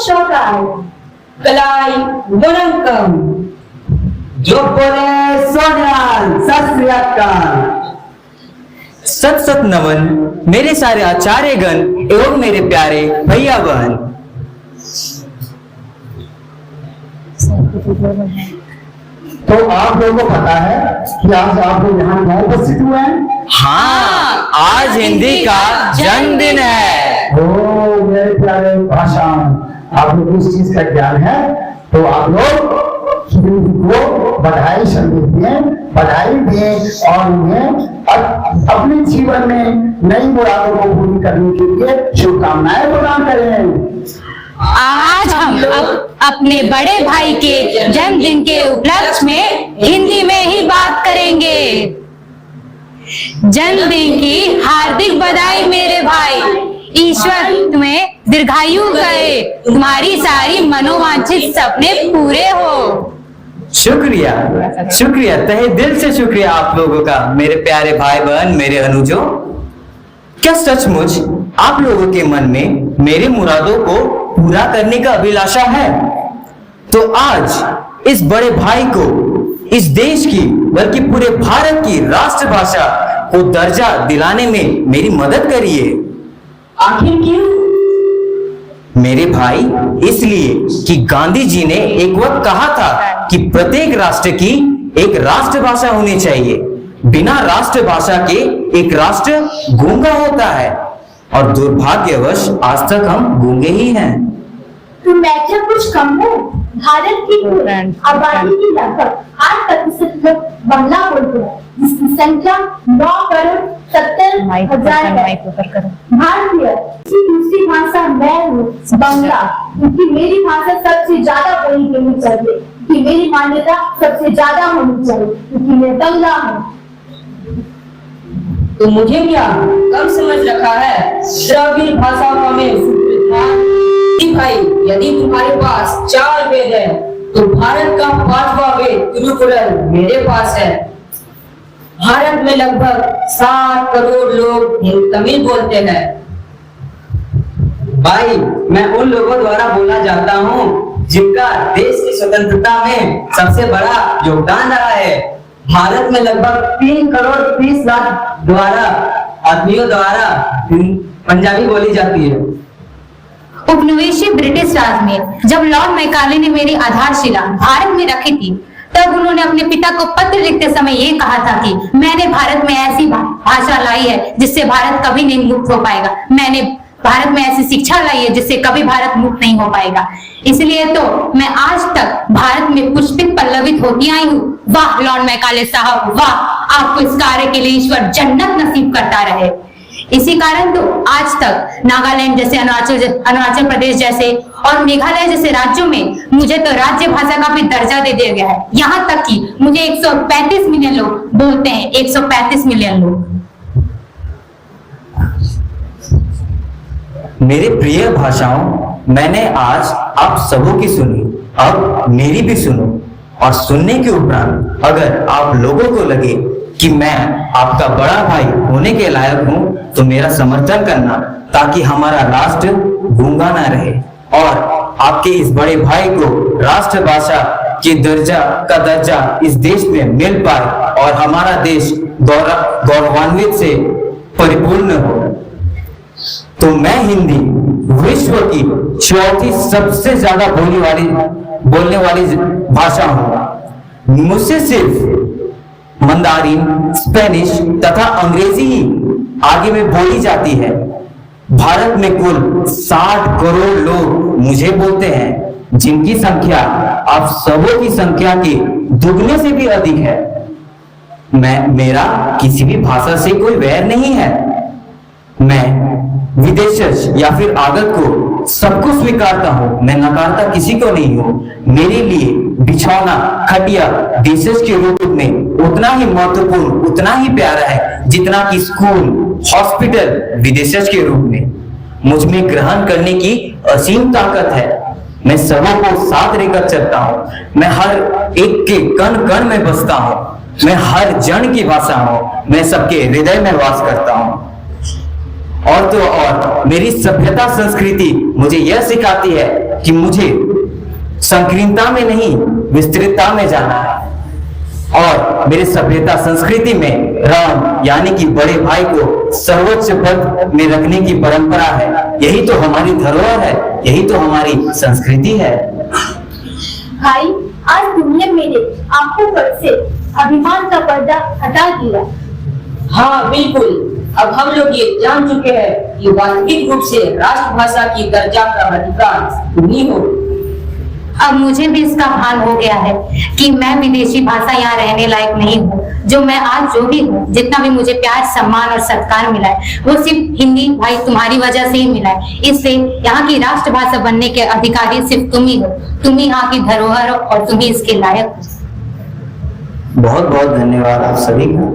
शौकाल कलाई वनकम जो बोले सोनियाल सत श्री अकाल। सत सत नमन मेरे सारे आचार्यगण एवं मेरे प्यारे भैया बहन। तो आप लोगों को पता है कि आज आप लोग यहाँ क्यों उपस्थित हुए हैं? हाँ, आज हिंदी का जन्मदिन है। ओ मेरे प्यारे भाषण, आप लोग इस चीज का ज्ञान है तो आप लोग हिंदी को बधाई संदेश दें, बधाई दें और उन्हें अपने जीवन में नई मुरादों को पूरी करने के लिए शुभकामनाएं प्रदान करें। आज हम अपने बड़े भाई के जन्मदिन के उपलक्ष्य में हिंदी में ही बात करेंगे। जन्मदिन की हार्दिक बधाई मेरे भाई। ईश्वर तुम्हें दीर्घायु करे, तुम्हारी सारी मनोवांछित सपने पूरे हो। शुक्रिया शुक्रिया, तहे दिल से शुक्रिया आप लोगों का मेरे प्यारे भाई बहन, मेरे अनुजों। क्या सचमुच आप लोगों के मन में मेरे मुरादों को पूरा करने का अभिलाषा है? तो आज इस बड़े भाई को इस देश की बल्कि पूरे भारत की राष्ट्रभाषा को दर्जा दिलाने में मेरी मदद करिए। आखिर क्यों? मेरे भाई, इसलिए कि गांधी जी ने एक वक्त कहा था कि प्रत्येक राष्ट्र की एक राष्ट्रभाषा होनी चाहिए। बिना राष्ट्रभाषा के एक राष्ट्र गूंगा होता है और दुर्भाग्यवश आज तक हम गूंगे ही हैं। तो मैं क्या कुछ कम हूँ? भारत की आबादी की लगभग 8% लोग बांग्ला बोलते हैं, जिसकी संख्या 9,70,000,000 है। भारतीय की दूसरी भाषा मैं हूँ बांग्ला, क्योंकि मेरी भाषा सबसे ज्यादा बोली जानी चाहिए, क्योंकि मेरी मान्यता सबसे ज्यादा होनी चाहिए, क्योंकि मैं बांग्ला हूँ। तो मुझे क्या कम समझ रखा है? द्रविड़ भाषाओं में भाई, यदि तुम्हारे पास 4 वेद है तो भारत का 5वां वेद तिरुकुरल मेरे पास है। भारत में लगभग 7 करोड़ लोग तमिल बोलते हैं। भाई, मैं उन लोगों द्वारा बोला जाता हूँ जिनका देश की स्वतंत्रता में सबसे बड़ा योगदान रहा है। भारत में लगभग 3 करोड़ 30 लाख द्वारा आदमियों द्वारा पंजाबी बोली जाती है। उपनिवेशी ब्रिटिश राज में जब लॉर्ड मैकाले ने मेरी आधारशिला भारत में रखी थी, तब उन्होंने अपने पिता को पत्र लिखते समय ये कहा था कि मैंने भारत में ऐसी भाषा लाई है जिससे भारत कभी नहीं मुक्त हो पाएगा। मैंने भारत में ऐसी शिक्षा लाई है जिससे कभी भारत मुक्त नहीं हो पाएगा। इसलिए तो मैं आज तक भारत में पुष्पित पल्लवित होती आई हूँ। वाह लॉर्ड मैकाले साहब, वाह! आपको इस कार्य के लिए ईश्वर जन्नत नसीब करता रहे। इसी कारण तो आज तक नागालैंड जैसे, अरुणाचल प्रदेश जैसे और मेघालय जैसे राज्यों में मुझे तो राज्य भाषा का भी दर्जा दे दिया गया है। यहाँ तक कि मुझे 135 मिलियन लोग बोलते हैं, 135 मिलियन लोग। मेरे प्रिय भाषाओं, मैंने आज आप सबों की सुनी, अब मेरी भी सुनो। और सुनने के उपरांत अगर आप लोगों को लगे कि मैं आपका बड़ा भाई होने के लायक हूं, तो मेरा समर्थन करना, ताकि हमारा राष्ट्र गूंगा ना रहे और आपके इस बड़े भाई को राष्ट्रभाषा के दर्जा इस देश में मिल पाए और हमारा देश गौरवान्वित से परिपूर्ण हो। तो मैं हिंदी विश्व की 4थी सबसे ज्यादा बोलने वाली भाषा हूँ। मुझसे सिर्फ मंदारिन, स्पेनिश तथा अंग्रेजी ही आगे में बोली जाती है। भारत में कुल 60 करोड़ लोग मुझे बोलते हैं, जिनकी संख्या आप सबों की संख्या के दुगने से भी अधिक है। मेरा किसी भी भाषा से कोई वैर नहीं है। मैं विदेशज या फिर आगत को सबको स्वीकारता हूँ, मैं नकारता किसी को नहीं हूँ। मेरे लिए बिछौना, खटिया देशज के रूप में उतना ही महत्वपूर्ण, उतना ही प्यारा है जितना कि स्कूल, हॉस्पिटल विदेशज के रूप में। मुझ में ग्रहण करने की असीम ताकत है। मैं सबों को साथ लेकर चलता हूँ। मैं हर एक के कण कण में बसता हूँ। मैं हर जन की भाषा हूँ। मैं सबके हृदय में वास करता हूँ। और तो और मेरी सभ्यता संस्कृति मुझे यह सिखाती है कि मुझे संकीर्णता में नहीं विस्तृतता में जाना है और मेरे सभ्यता संस्कृति में राम यानी कि बड़े भाई को सर्वोच्च पद में रखने की परंपरा है। यही तो हमारी धरोहर है, यही तो हमारी संस्कृति है। भाई, आज तुमने मेरे आंखों पर से अभिमान का पर्दा हटा दिया। हाँ बिल्कुल, अब हम लोग ये जान चुके हैं कि वास्तविक रूप से राष्ट्रभाषा की दर्जा का अधिकार तुम्ही हो। अब मुझे भी इसका भान हो गया है कि मैं विदेशी भाषा यहाँ रहने लायक नहीं हूँ। जो मैं आज जो भी हूँ, जितना भी मुझे प्यार, सम्मान और सत्कार मिला है, वो सिर्फ हिंदी भाई तुम्हारी वजह से ही मिला है। इससे यहाँ की राष्ट्रभाषा बनने के अधिकारी सिर्फ तुम ही हो। तुम ही यहाँ की धरोहर हो और तुम ही इसके लायक हो। बहुत बहुत धन्यवाद आप सभी का।